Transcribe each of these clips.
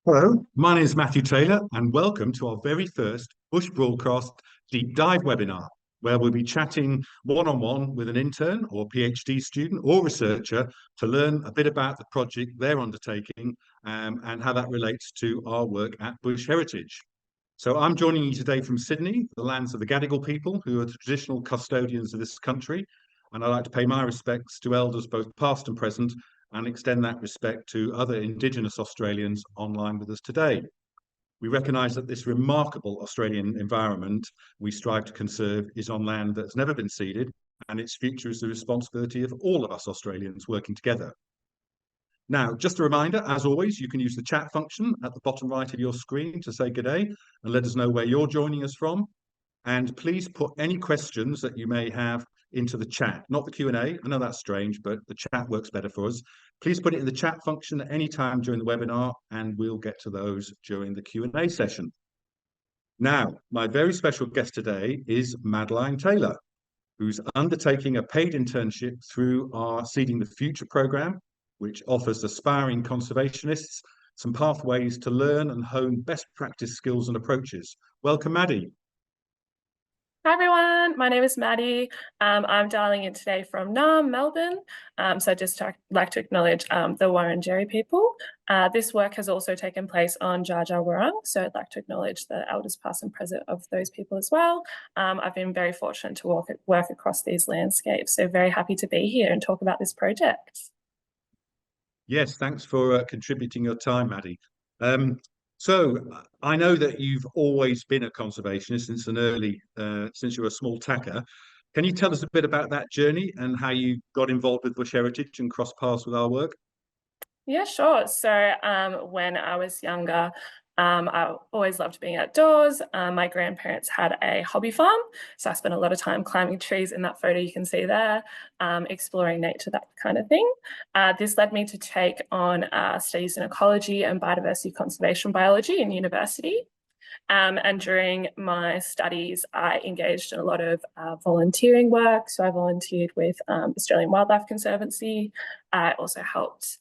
Hello, my name is Matthew Taylor, and welcome to our very first Bush Broadcast Deep Dive webinar, where we'll be chatting one-on-one with an intern or PhD student or researcher to learn a bit about the project they're undertaking and how that relates to our work at Bush Heritage. So I'm joining you today from Sydney, the lands of the Gadigal people, who are the traditional custodians of this country. And I'd like to pay my respects to elders, both past and present, and extend that respect to other Indigenous Australians online with us today. We recognise that this remarkable Australian environment we strive to conserve is on land that's never been ceded, and its future is the responsibility of all of us Australians working together. Now, just a reminder, as always, you can use the chat function at the bottom right of your screen to say good day and let us know where you're joining us from. And please put any questions that you may have into the chat, not the Q&A. I know that's strange, but the chat works better for us. Please put it in the chat function at any time during the webinar, and we'll get to those during the Q&A session. Now, my very special guest today is Madeline Taylor, who's undertaking a paid internship through our Seeding the Future program, which offers aspiring conservationists some pathways to learn and hone best practice skills and approaches. Welcome, Maddie. Hi everyone, my name is Maddie. I'm dialing in today from Naarm, Melbourne. So I'd just like to acknowledge the Wurundjeri people. This work has also taken place on Dja Dja Wurrung, so I'd like to acknowledge the elders past and present of those people as well. I've been very fortunate to work across these landscapes, so very happy to be here and talk about this project. Yes, thanks for contributing your time, Maddie. So I know that you've always been a conservationist since you were a small tacker. Can you tell us a bit about that journey and how you got involved with Bush Heritage and crossed paths with our work? Yeah, sure. So when I was younger, I always loved being outdoors. My grandparents had a hobby farm, so I spent a lot of time climbing trees in that photo you can see there, exploring nature, that kind of thing. This led me to take on studies in ecology and biodiversity conservation biology in university. And during my studies, I engaged in a lot of volunteering work. So I volunteered with Australian Wildlife Conservancy. I also helped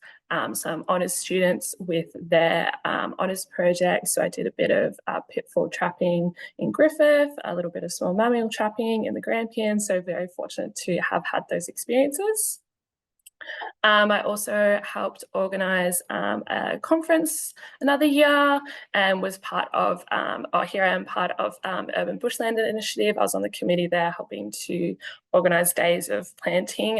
some honours students with their honours project. So I did a bit of pitfall trapping in Griffith, a little bit of small mammal trapping in the Grampians. So very fortunate to have had those experiences. I also helped organise a conference another year and was part of, here I am part of Urban Bushland Initiative. I was on the committee there helping to organise days of planting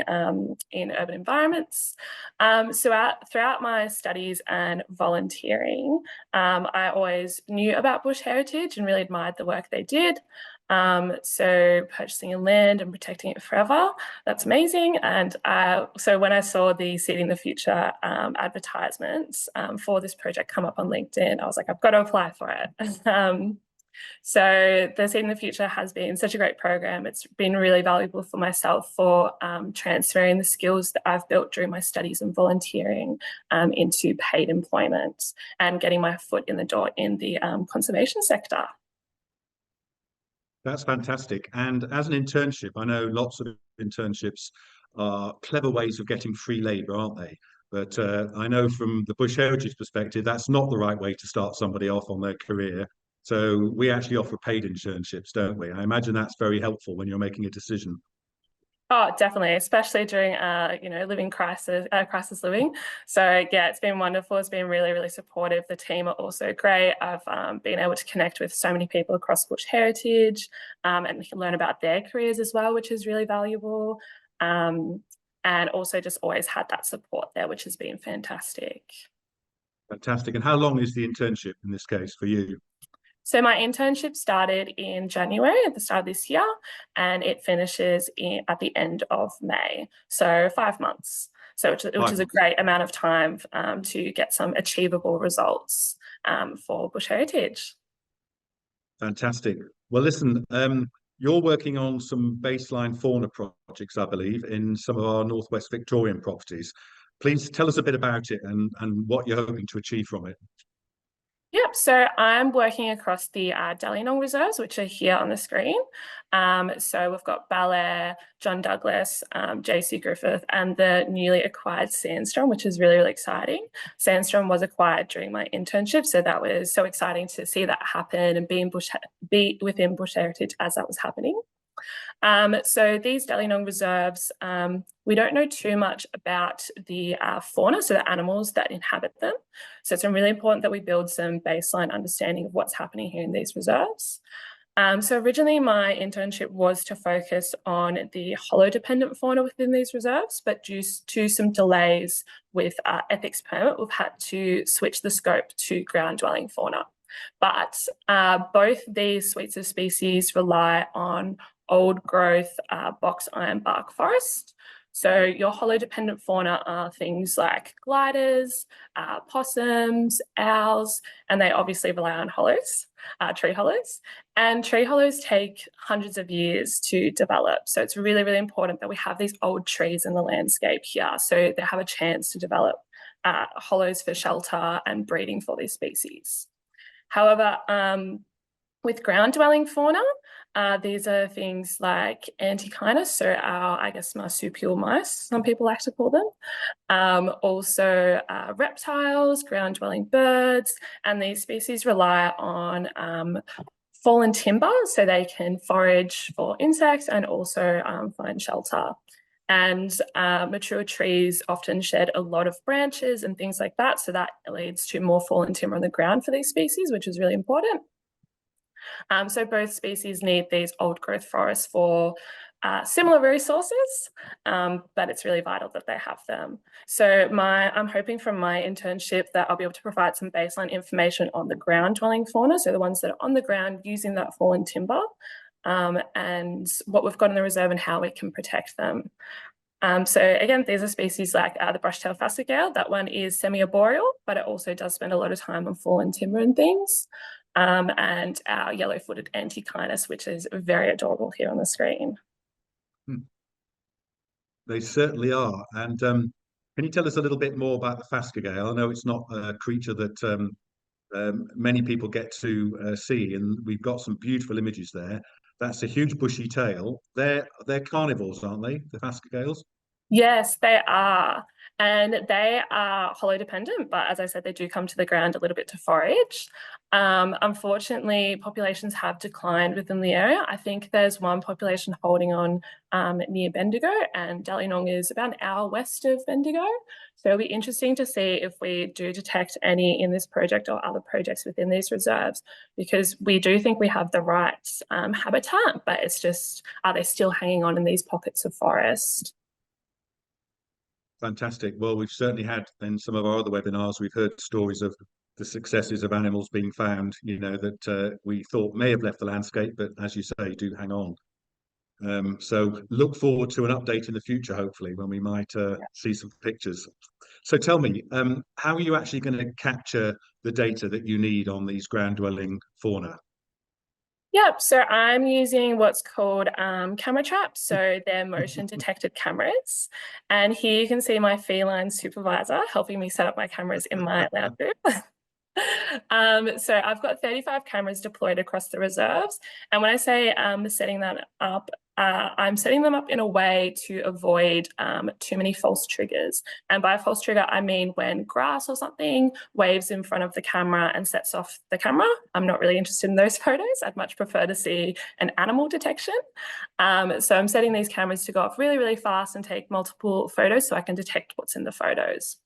in urban environments. Throughout my studies and volunteering, I always knew about Bush Heritage and really admired the work they did. So purchasing a land and protecting it forever, that's amazing. And so when I saw the Seeding the Future advertisements for this project come up on LinkedIn, I was like, I've got to apply for it. So the Seeding the Future has been such a great program. It's been really valuable for myself for transferring the skills that I've built during my studies and volunteering into paid employment and getting my foot in the door in the conservation sector. That's fantastic. And as an internship, I know lots of internships are clever ways of getting free labour, aren't they? But I know from the Bush Heritage perspective, that's not the right way to start somebody off on their career. So we actually offer paid internships, don't we? I imagine that's very helpful when you're making a decision. Oh, definitely, especially during living crisis living. So yeah, it's been wonderful. It's been really, really supportive. The team are also great. I've been able to connect with so many people across Bush Heritage and learn about their careers as well, which is really valuable. And also just always had that support there, which has been fantastic. Fantastic. And how long is the internship in this case for you? So my internship started in January at the start of this year, and it finishes at the end of May. So 5 months. So which is a great amount of time to get some achievable results for Bush Heritage. Fantastic. Well, listen, you're working on some baseline fauna projects, I believe, in some of our Northwest Victorian properties. Please tell us a bit about it and what you're hoping to achieve from it. Yep, so I'm working across the Dandenong reserves, which are here on the screen. So we've got Belair, John Douglas, JC Griffith, and the newly acquired Sandstrom, which is really, really exciting. Sandstrom was acquired during my internship, so that was so exciting to see that happen and be within Bush Heritage as that was happening. So these Dandenong reserves, we don't know too much about the fauna, so the animals that inhabit them. So it's really important that we build some baseline understanding of what's happening here in these reserves. So originally my internship was to focus on the hollow-dependent fauna within these reserves, but due to some delays with ethics permit, we've had to switch the scope to ground-dwelling fauna. But both these suites of species rely on old growth box ironbark forest. So your hollow-dependent fauna are things like gliders, possums, owls, and they obviously rely on hollows, tree hollows. And tree hollows take hundreds of years to develop. So it's really, really important that we have these old trees in the landscape here so they have a chance to develop hollows for shelter and breeding for these species. However, with ground-dwelling fauna, these are things like antechinus, so I guess, marsupial mice, some people like to call them. Also reptiles, ground-dwelling birds, and these species rely on fallen timber so they can forage for insects and also find shelter. And mature trees often shed a lot of branches and things like that, so that leads to more fallen timber on the ground for these species, which is really important. So both species need these old growth forests for similar resources, but it's really vital that they have them. So I'm hoping from my internship that I'll be able to provide some baseline information on the ground dwelling fauna, so the ones that are on the ground using that fallen timber, and what we've got in the reserve and how we can protect them. So again, these are species like the brush-tailed phascogale. That one is semi-arboreal, but it also does spend a lot of time on fallen timber and things. And our yellow-footed antechinus, which is very adorable here on the screen. They certainly are. And can you tell us a little bit more about the phascogale? I know it's not a creature that many people get to see, and we've got some beautiful images there. That's a huge bushy tail. They're carnivores, aren't they? The phascogales? Yes, they are. And they are hollow dependent, but as I said, they do come to the ground a little bit to forage. Unfortunately, populations have declined within the area. I think there's one population holding on near Bendigo, and Dandenong is about an hour west of Bendigo. So it'll be interesting to see if we do detect any in this project or other projects within these reserves, because we do think we have the right habitat, but it's just, are they still hanging on in these pockets of forest? Fantastic. Well, we've certainly had in some of our other webinars, we've heard stories of the successes of animals being found, that we thought may have left the landscape, but as you say, do hang on. So look forward to an update in the future, hopefully, when we might see some pictures. So tell me, how are you actually going to capture the data that you need on these ground dwelling fauna? Yep, so I'm using what's called camera traps. So they're motion detected cameras. And here you can see my feline supervisor helping me set up my cameras in my lounge room. So I've got 35 cameras deployed across the reserves. And when I say setting that up, I'm setting them up in a way to avoid too many false triggers. And by a false trigger, I mean when grass or something waves in front of the camera and sets off the camera. I'm not really interested in those photos. I'd much prefer to see an animal detection. So I'm setting these cameras to go off really, really fast and take multiple photos so I can detect what's in the photos.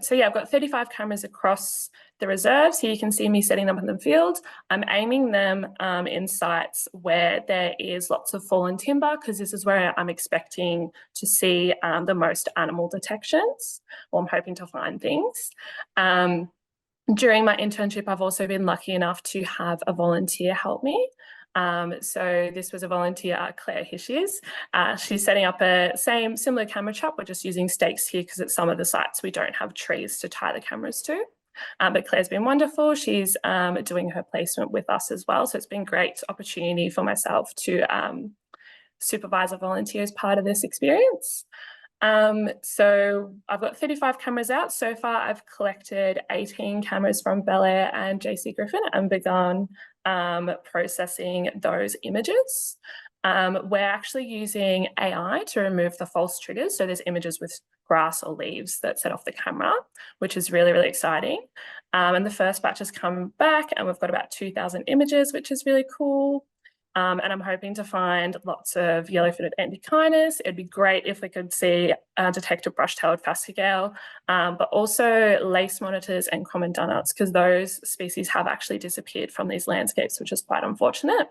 So yeah, I've got 35 cameras across the reserves. Here you can see me setting them in the field. I'm aiming them in sites where there is lots of fallen timber, because this is where I'm expecting to see the most animal detections, or I'm hoping to find things. During my internship, I've also been lucky enough to have a volunteer help me. So this was a volunteer, Claire Hishes. She's setting up a similar camera trap. We're just using stakes here because at some of the sites we don't have trees to tie the cameras to. But Claire's been wonderful. She's doing her placement with us as well. So it's been a great opportunity for myself to supervise a volunteer as part of this experience. So I've got 35 cameras out. So far, I've collected 18 cameras from Bel Air and JC Griffin and begun processing those images. We're actually using AI to remove the false triggers. So there's images with grass or leaves that set off the camera, which is really, really exciting. And the first batch has come back and we've got about 2,000 images, which is really cool. And I'm hoping to find lots of yellow-footed antechinus. It'd be great if we could see detect a brush-tailed phascogale, but also lace monitors and common dunnuts, because those species have actually disappeared from these landscapes, which is quite unfortunate.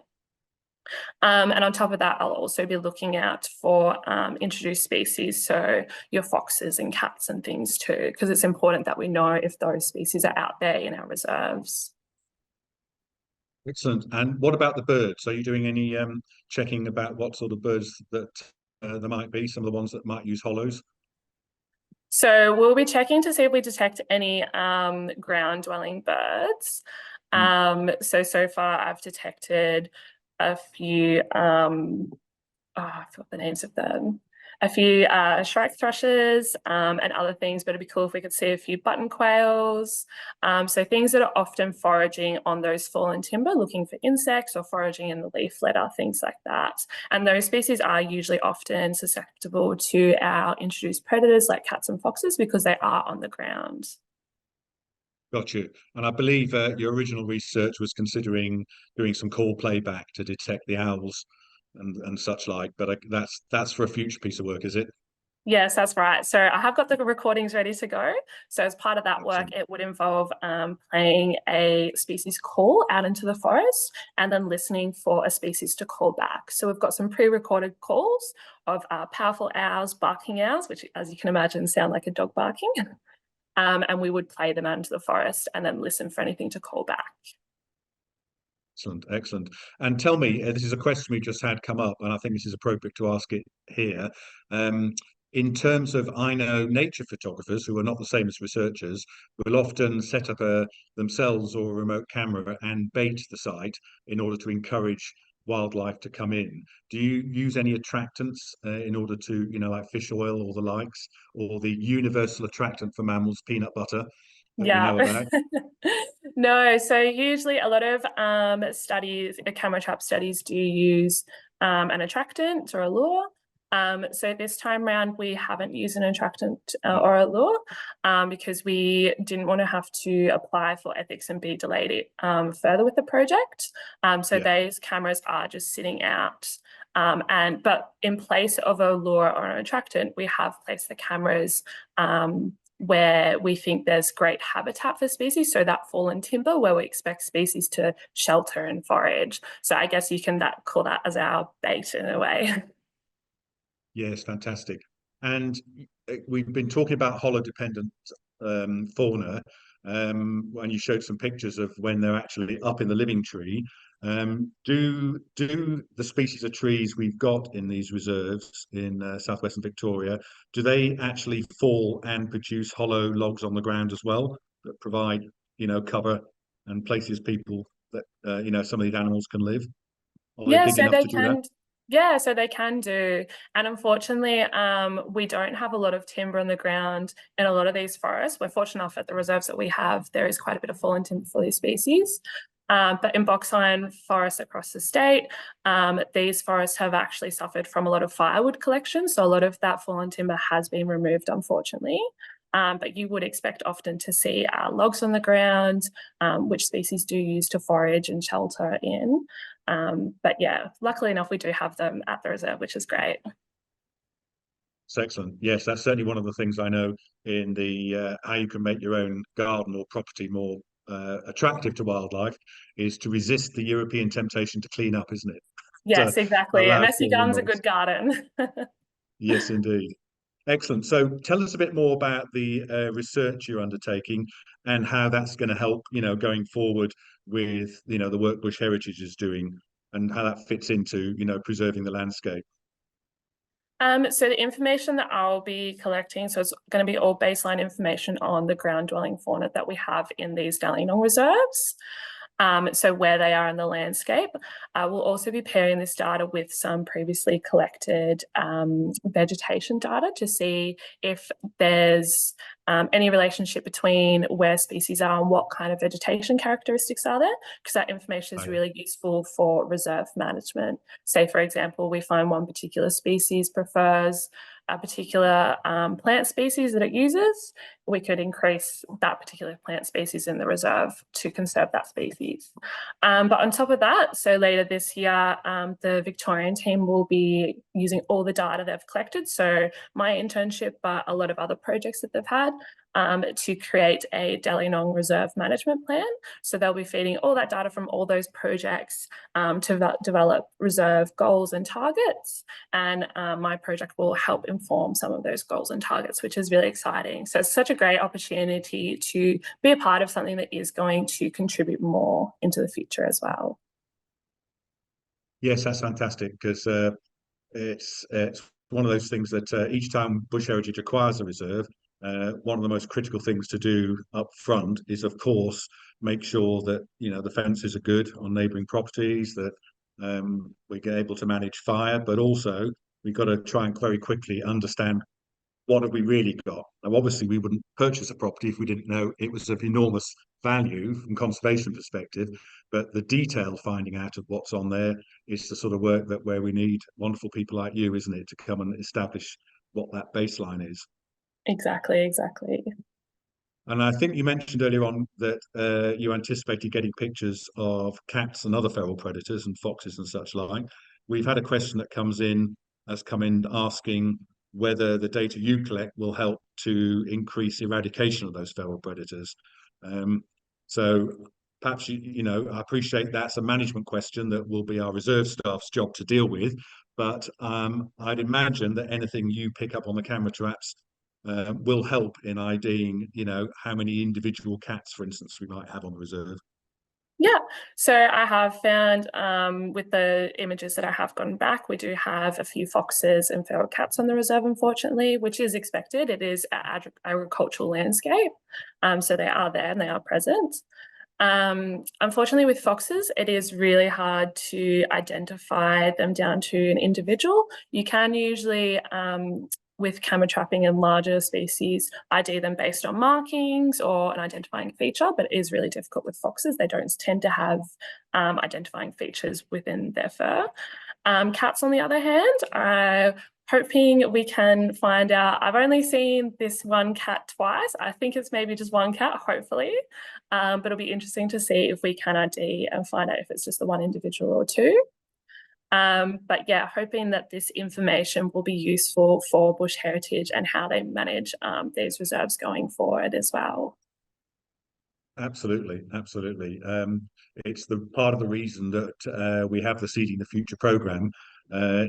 And on top of that, I'll also be looking out for introduced species, so your foxes and cats and things too, because it's important that we know if those species are out there in our reserves. Excellent. And what about the birds? Are you doing any checking about what sort of birds that there might be, some of the ones that might use hollows? So we'll be checking to see if we detect any ground-dwelling birds. So far I've detected a few, I forgot the names of them, a few shrike thrushes and other things, but it'd be cool if we could see a few button quails. So things that are often foraging on those fallen timber, looking for insects or foraging in the leaf litter, things like that. And those species are usually often susceptible to our introduced predators like cats and foxes because they are on the ground. Got you. And I believe your original research was considering doing some call playback to detect the owls and such like, but that's for a future piece of work, is it? Yes, that's right. So I have got the recordings ready to go. So as part of that work, Excellent. it would involve playing a species call out into the forest and then listening for a species to call back. So we've got some pre-recorded calls of powerful owls, barking owls, which as you can imagine sound like a dog barking. And we would play them out into the forest and then listen for anything to call back. Excellent, excellent. And tell me, this is a question we just had come up, and I think this is appropriate to ask it here. Um, in terms of, I know nature photographers who are not the same as researchers will often set up themselves or a remote camera and bait the site in order to encourage wildlife to come in. Do you use any attractants in order to, like fish oil or the likes, or the universal attractant for mammals, peanut butter, that we Yeah. know about? No, so usually a lot of studies, camera trap studies do use an attractant or a lure. So this time around, we haven't used an attractant or a lure because we didn't want to have to apply for ethics and be delayed further with the project. So Yeah. those cameras are just sitting out. But in place of a lure or an attractant, we have placed the cameras where we think there's great habitat for species, so that fallen timber where we expect species to shelter and forage. So I guess you can call that as our bait in a way. Yes, fantastic. And we've been talking about hollow-dependent fauna, and you showed some pictures of when they're actually up in the living tree. Do the species of trees we've got in these reserves in southwestern Victoria, do they actually fall and produce hollow logs on the ground as well that provide, cover and places people that some of these animals can live? Are they Yeah, big so enough they to do that? can. Yeah, so they can do. And unfortunately, we don't have a lot of timber on the ground in a lot of these forests. We're fortunate enough at the reserves that we have, there is quite a bit of fallen timber for these species. But in box iron forests across the state, these forests have actually suffered from a lot of firewood collection. So a lot of that fallen timber has been removed, unfortunately. But you would expect often to see logs on the ground, which species do use to forage and shelter in. But yeah, luckily enough, we do have them at the reserve, which is great. It's excellent. Yes, that's certainly one of the things I know in the how you can make your own garden or property more attractive to wildlife is to resist the European temptation to clean up, isn't it? To Yes, exactly. A allow messy fallen garden's a logs. good garden. Yes, indeed. Excellent. So tell us a bit more about the research you're undertaking and how that's going to help, going forward with, the work Bush Heritage is doing and how that fits into, preserving the landscape. So the information that I'll be collecting, so it's going to be all baseline information on the ground dwelling fauna that we have in these Dandenong reserves. So where they are in the landscape. We'll also be pairing this data with some previously collected vegetation data to see if there's any relationship between where species are and what kind of vegetation characteristics are there, because that information is really useful for reserve management. Say, for example, we find one particular species prefers a particular plant species that it uses, we could increase that particular plant species in the reserve to conserve that species. But on top of that, so later this year, the Victorian team will be using all the data they've collected. So my internship, but a lot of other projects that they've had, to create a Dandenong Reserve Management Plan. So they'll be feeding all that data from all those projects to develop reserve goals and targets. And my project will help inform some of those goals and targets, which is really exciting. So it's such a great opportunity to be a part of something that is going to contribute more into the future as well. Yes, that's fantastic, because it's one of those things that each time Bush Heritage acquires a reserve, one of the most critical things to do up front is, of course, make sure that the fences are good on neighbouring properties, that we're able to manage fire, but also we've got to try and very quickly understand what have we really got. Now, obviously, we wouldn't purchase a property if we didn't know it was of enormous value from conservation perspective, but the detail finding out of what's on there is the sort of work that where we need wonderful people like you, isn't it, to come and establish what that baseline is. Exactly, exactly. And I think you mentioned earlier on that you anticipated getting pictures of cats and other feral predators and foxes and such like. We've had a question that has come in asking whether the data you collect will help to increase eradication of those feral predators. So perhaps I appreciate that's a management question that will be our reserve staff's job to deal with. But I'd imagine that anything you pick up on the camera traps will help in IDing, how many individual cats, for instance, we might have on the reserve. Yeah, so I have found with the images that I have gotten back, we do have a few foxes and feral cats on the reserve, unfortunately, which is expected. It is an agricultural landscape, so they are there and they are present. Unfortunately, with foxes, it is really hard to identify them down to an individual. You can usually with camera trapping and larger species, ID them based on markings or an identifying feature, but it is really difficult with foxes. They don't tend to have identifying features within their fur. Cats, on the other hand, hoping we can find out. I've only seen this one cat twice. I think it's maybe just one cat, hopefully. But it'll be interesting to see if we can ID and find out if it's just the one individual or two. But yeah, hoping that this information will be useful for Bush Heritage and how they manage these reserves going forward as well. Absolutely, absolutely. It's the part of the reason that we have the Seeding the Future program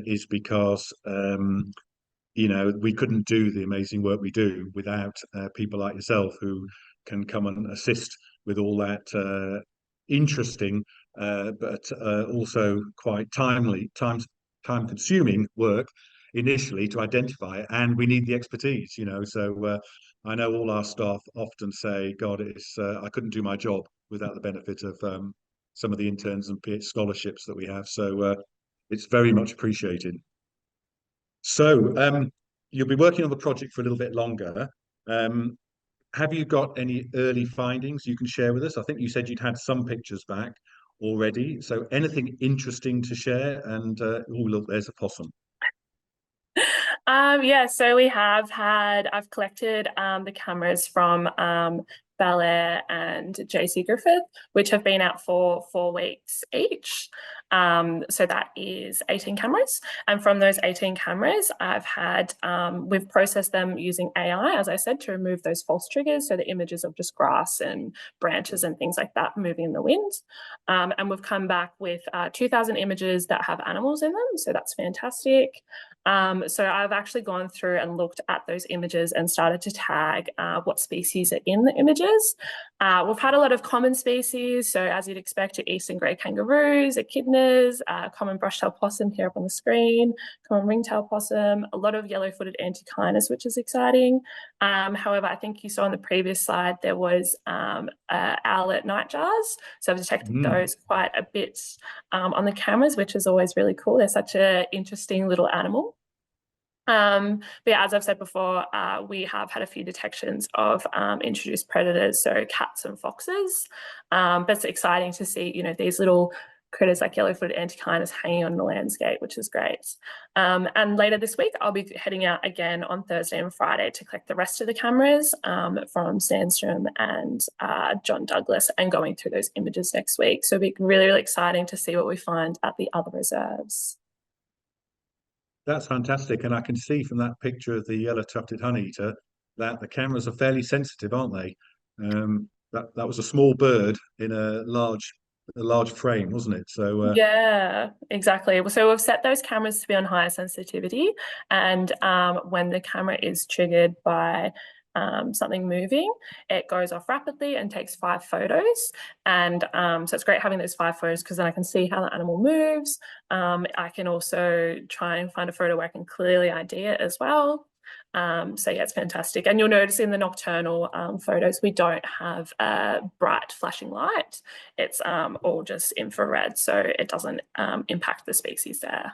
is because we couldn't do the amazing work we do without people like yourself who can come and assist with all that interesting but also quite time-consuming work initially to identify it, and we need the expertise. So I know all our staff often say, God, I couldn't do my job without the benefit of some of the interns and PhD scholarships that we have, so it's very much appreciated. So you'll be working on the project for a little bit longer. Have you got any early findings you can share with us? I think you said you'd had some pictures back already. So anything interesting to share? And oh, look, there's a possum. Yeah, so I've collected the cameras from Bel Air and JC Griffith, which have been out for 4 weeks each. So that is 18 cameras. And from those 18 cameras, we've processed them using AI, as I said, to remove those false triggers. So the images of just grass and branches and things like that moving in the wind. And we've come back with 2,000 images that have animals in them. So that's fantastic. So I've actually gone through and looked at those images and started to tag what species are in the images. We've had a lot of common species. So as you'd expect, your eastern grey kangaroos, echidnas, predators, common brush-tailed possum here up on the screen, common ring-tailed possum, a lot of yellow-footed antechinus, which is exciting. However, I think you saw on the previous slide, there was owlet nightjars. So I've detected those quite a bit on the cameras, which is always really cool. They're such an interesting little animal. But yeah, as I've said before, we have had a few detections of introduced predators, so cats and foxes. But it's exciting to see, these little critters like yellow-footed antechinus hanging on the landscape, which is great. And later this week, I'll be heading out again on Thursday and Friday to collect the rest of the cameras from Sandstrom and John Douglas, and going through those images next week. So it'll be really, really exciting to see what we find at the other reserves. That's fantastic. And I can see from that picture of the yellow-tufted honeyeater that the cameras are fairly sensitive, aren't they? That was a small bird in a large frame, wasn't it? So yeah, exactly. So we've set those cameras to be on higher sensitivity, and when the camera is triggered by something moving, it goes off rapidly and takes 5 photos. And so it's great having those 5 photos, because then I can see how the animal moves. I can also try and find a photo where I can clearly ID it as well. So yeah, it's fantastic. And you'll notice in the nocturnal photos, we don't have a bright flashing light. It's all just infrared, so it doesn't impact the species there.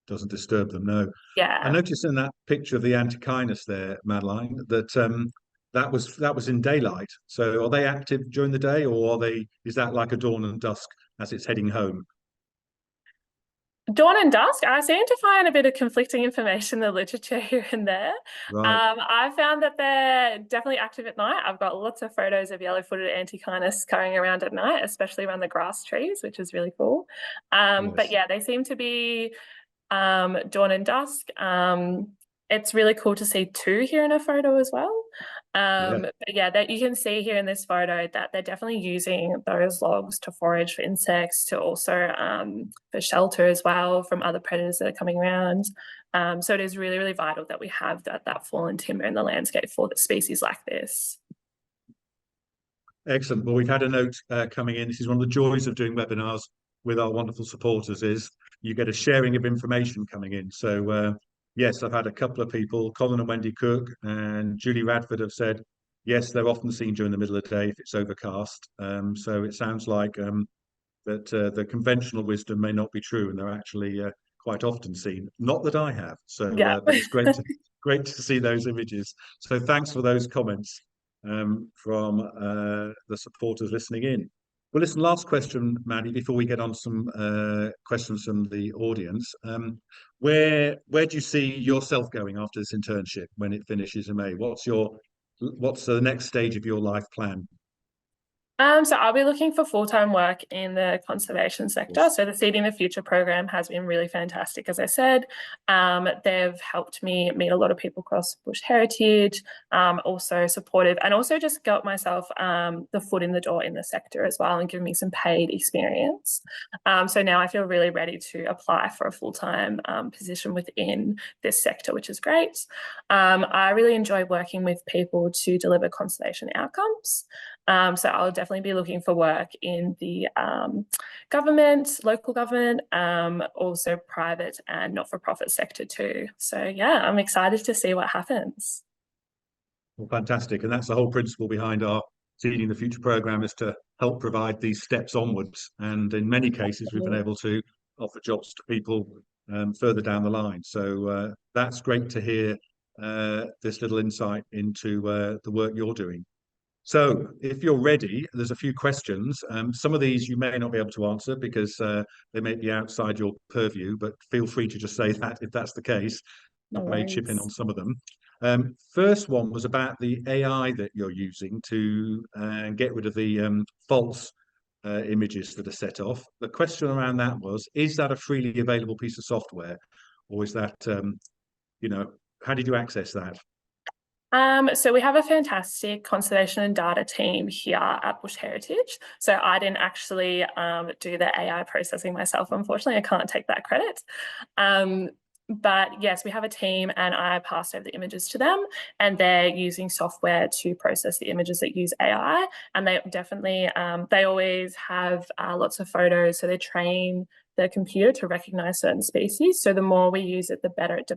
doesn't disturb them, no. I Yeah. noticed in that picture of the antechinus there, Madeline, that that was in daylight. So are they active during the day, or is that like a dawn and dusk as it's heading home? Dawn and dusk, I seem to find a bit of conflicting information in the literature here and there. Right. I found that they're definitely active at night. I've got lots of photos of yellow-footed antechinus going around at night, especially around the grass trees, which is really cool. But Yes. yeah, they seem to be dawn and dusk. It's really cool to see 2 here in a photo as well. Yeah. But yeah, that you can see here in this photo that they're definitely using those logs to forage for insects, to also for shelter as well from other predators that are coming around. So it is really, really vital that we have that fallen timber in the landscape for the species like this. Excellent. Well, we've had a note coming in. This is one of the joys of doing webinars with our wonderful supporters, is you get a sharing of information coming in. So yes, I've had a couple of people, Colin and Wendy Cook and Julie Radford, have said, yes, they're often seen during the middle of the day if it's overcast. So it sounds like that the conventional wisdom may not be true, and they're actually quite often seen. Not that I have. So, Yeah. but it's great to see those images. So thanks for those comments from the supporters listening in. Well, listen, last question, Maddie, before we get on some questions from the audience. Where do you see yourself going after this internship when it finishes in May? What's the next stage of your life plan? So I'll be looking for full-time work in the conservation sector. Yes. So the Seeding the Future program has been really fantastic, as I said. They've helped me meet a lot of people across bush heritage, also supportive, and also just got myself the foot in the door in the sector as well, and given me some paid experience. So now I feel really ready to apply for a full-time position within this sector, which is great. I really enjoy working with people to deliver conservation outcomes. So I'll definitely be looking for work in the government, local government, also private and not-for-profit sector too. So yeah, I'm excited to see what happens. Well, fantastic. And that's the whole principle behind our Seeding the Future program, is to help provide these steps onwards. And in many cases, we've been able to offer jobs to people further down the line. So that's great to hear this little insight into the work you're doing. So if you're ready, there's a few questions. Some of these you may not be able to answer because they may be outside your purview, but feel free to just say that if that's the case. No I may chip in worries. on some of them. First one was about the AI that you're using to get rid of the false images that are set off. The question around that was, is that a freely available piece of software, or is that, how did you access that? So we have a fantastic conservation and data team here at Bush Heritage. So I didn't actually do the AI processing myself, unfortunately. I can't take that credit. But yes, we have a team and I passed over the images to them, and they're using software to process the images that use AI. And they definitely, they always have lots of photos. So they train the computer to recognize certain species. So the more we use it, the better it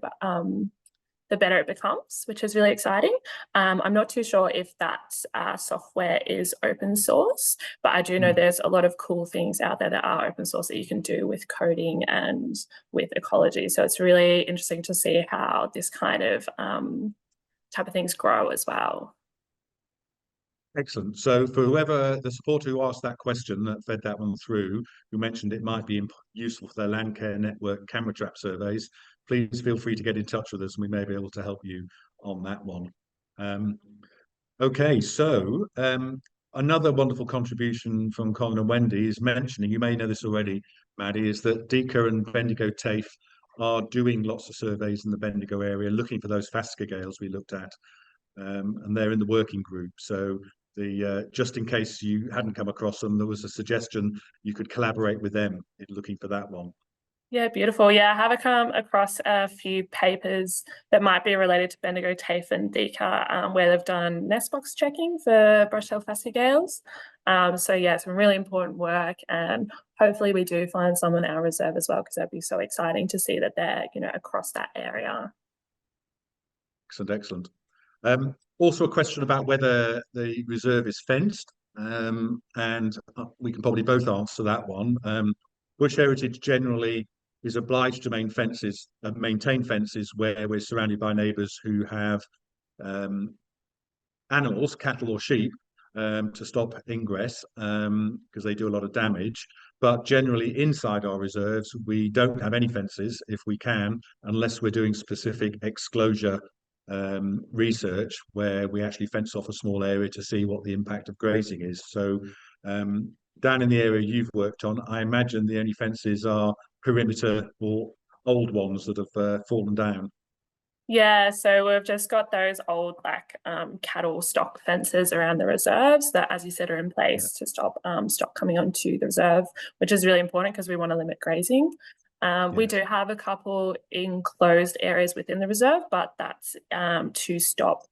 becomes, which is really exciting. I'm not too sure if that software is open source, but I do know there's a lot of cool things out there that are open source that you can do with coding and with ecology. So it's really interesting to see how this kind of type of things grow as well. Excellent. So for whoever the supporter who asked that question that fed that one through, who mentioned it might be useful for their land care network camera trap surveys, please feel free to get in touch with us and we may be able to help you on that one. Okay, so another wonderful contribution from Colin and Wendy is mentioning, you may know this already, Maddie, is that Dika and Bendigo Ta are doing lots of surveys in the Bendigo area, looking for those phascogales we looked at, and they're in the working group. So the just in case you hadn't come across them, there was a suggestion you could collaborate with them in looking for that one. Yeah, beautiful. Yeah, I have come across a few papers that might be related to Bendigo Ta and Dika, where they've done nest box checking for brush-tailed phascogales. So yeah, some really important work, and hopefully we do find some in our reserve as well, because that'd be so exciting to see that they're, across that area. Excellent, excellent. Also a question about whether the reserve is fenced, and we can probably both answer that one. Bush Heritage generally is obliged to maintain fences where we're surrounded by neighbours who have animals, cattle or sheep, to stop ingress, because they do a lot of damage. But generally inside our reserves, we don't have any fences if we can, unless we're doing specific exclosure research where we actually fence off a small area to see what the impact of grazing is. So down in the area you've worked on, I imagine the only fences are perimeter or old ones that have fallen down. Yeah, so we've just got those old cattle stock fences around the reserves that, as you said, are in place to stop stock coming onto the reserve, which is really important because we want to limit grazing. We do have a couple enclosed areas within the reserve, but that's to stop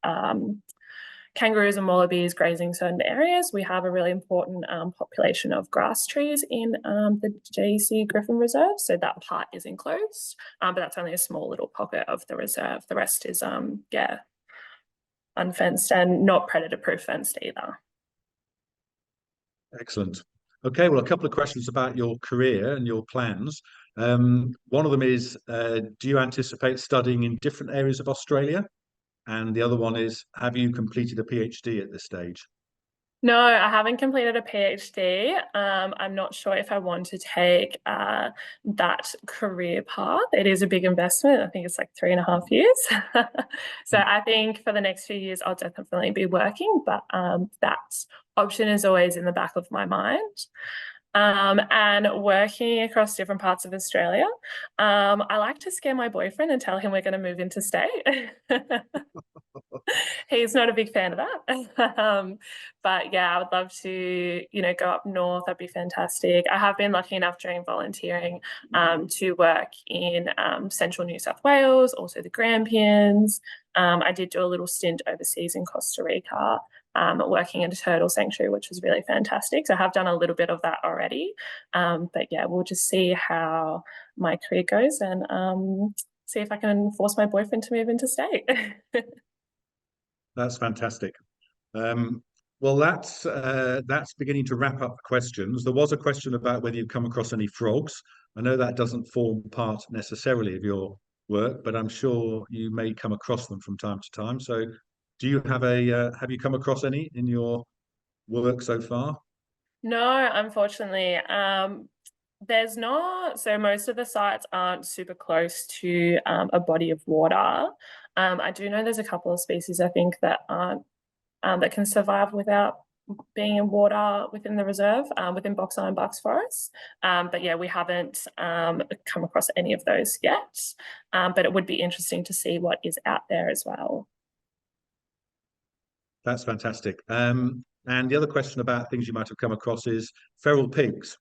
kangaroos and wallabies grazing certain areas. We have a really important population of grass trees in the JC Griffin Reserve, so that part is enclosed, but that's only a small little pocket of the reserve. The rest is, unfenced and not predator-proof fenced either. Excellent. Okay, well, a couple of questions about your career and your plans. One of them is, do you anticipate studying in different areas of Australia? And the other one is, have you completed a PhD at this stage? No, I haven't completed a PhD. I'm not sure if I want to take that career path. It is a big investment. I think it's like 3.5 years. So I think for the next few years, I'll definitely be working, but that option is always in the back of my mind. And working across different parts of Australia. I like to scare my boyfriend and tell him we're going to move interstate. He's not a big fan of that. But yeah, I would love to, go up north. That'd be fantastic. I have been lucky enough during volunteering to work in central New South Wales, also the Grampians. I did do a little stint overseas in Costa Rica, working in a turtle sanctuary, which was really fantastic. So I have done a little bit of that already. But yeah, we'll just see how my career goes and see if I can force my boyfriend to move interstate. That's fantastic. Well, that's beginning to wrap up the questions. There was a question about whether you've come across any frogs. I know that doesn't form part necessarily of your work, but I'm sure you may come across them from time to time. So, do you have you come across any in your work so far? No, unfortunately. There's not, so most of the sites aren't super close to a body of water. I do know there's a couple of species I think that aren't that can survive without being in water within the reserve, within box iron bucks forests. But yeah, we haven't come across any of those yet. But it would be interesting to see what is out there as well. That's fantastic. And the other question about things you might have come across is feral pigs,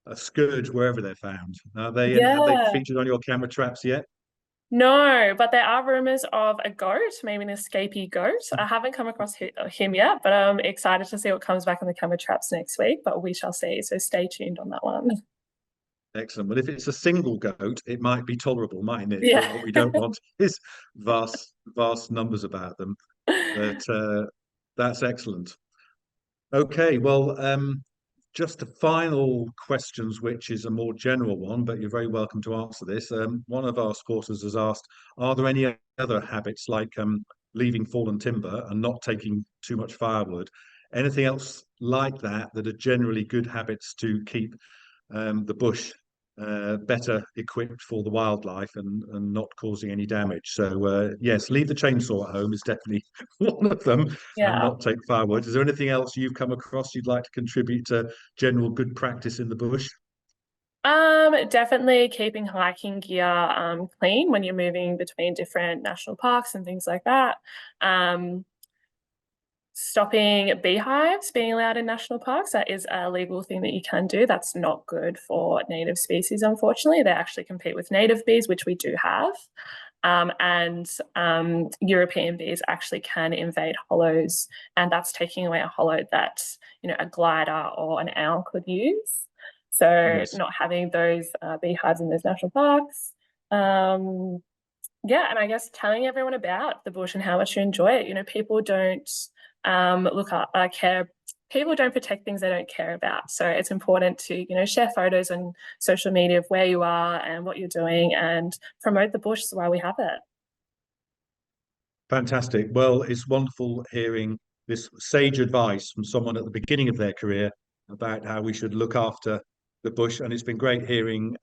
a scourge wherever they're found. Have they Yeah. featured on your camera traps yet? No, but there are rumors of a goat, maybe an escapee goat. I haven't come across him yet, but I'm excited to see what comes back on the camera traps next week. But we shall see. So stay tuned on that one. Excellent. Well, if it's a single goat, it might be tolerable, mightn't it? But Yeah. what we don't want is vast numbers about them. But that's excellent. Okay, well, just the final questions, which is a more general one, but you're very welcome to answer this. One of our supporters has asked, are there any other habits like leaving fallen timber and not taking too much firewood? Anything else like that that are generally good habits to keep the bush better equipped for the wildlife and not causing any damage. So yes, leave the chainsaw at home is definitely one of them, and Yeah. not take firewood. Is there anything else you've come across you'd like to contribute to general good practice in the bush? Definitely keeping hiking gear clean when you're moving between different national parks and things like that. Um, Stopping beehives being allowed in national parks. That is a legal thing that you can do. That's not good for native species, unfortunately. They actually compete with native bees, which we do have. And European bees actually can invade hollows, and that's taking away a hollow that, a glider or an owl could use. So Yes. not having those beehives in those national parks. Yeah, and I guess telling everyone about the bush and how much you enjoy it. People don't look up, care. People don't protect things they don't care about. So it's important to, share photos on social media of where you are and what you're doing and promote the bush while we have it. Fantastic. Well, it's wonderful hearing this sage advice from someone at the beginning of their career about how we should look after the bush. And it's been great hearing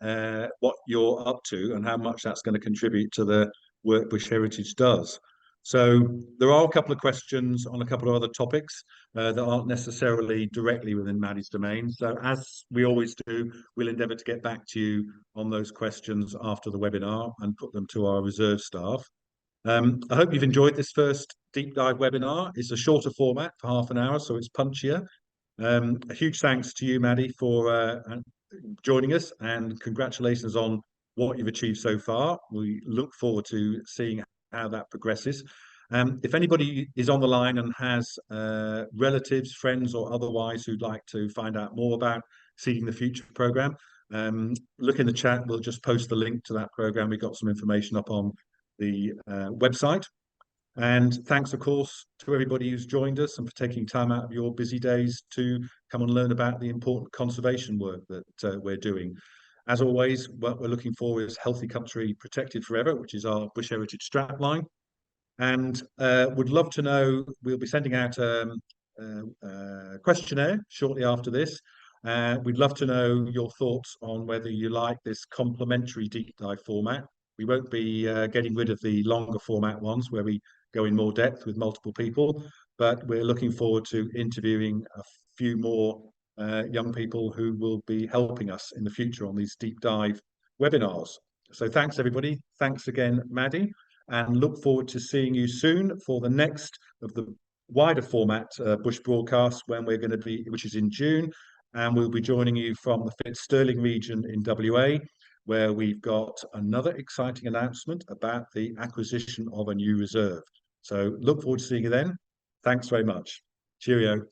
what you're up to and how much that's going to contribute to the work Bush Heritage does. So there are a couple of questions on a couple of other topics that aren't necessarily directly within Maddie's domain. So as we always do, we'll endeavour to get back to you on those questions after the webinar and put them to our reserve staff. I hope you've enjoyed this first deep dive webinar. It's a shorter format for half an hour, so it's punchier. A huge thanks to you, Maddie, for joining us, and congratulations on what you've achieved so far. We look forward to seeing how that progresses. If anybody is on the line and has relatives, friends, or otherwise who'd like to find out more about Seeding the Future program, look in the chat. We'll just post the link to that program. We've got some information up on the website. And thanks, of course, to everybody who's joined us and for taking time out of your busy days to come and learn about the important conservation work that we're doing. As always, what we're looking for is Healthy Country Protected Forever, which is our Bush Heritage strapline. And would love to know, we'll be sending out a questionnaire shortly after this. We'd love to know your thoughts on whether you like this complementary deep dive format. We won't be getting rid of the longer format ones where we go in more depth with multiple people, but we're looking forward to interviewing a few more young people who will be helping us in the future on these deep dive webinars. So thanks, everybody. Thanks again, Maddie, and look forward to seeing you soon for the next of the wider format Bush broadcast when we're going to be, which is in June, and we'll be joining you from the Fitzsterling region in WA, where we've got another exciting announcement about the acquisition of a new reserve. So look forward to seeing you then. Thanks very much. Cheerio.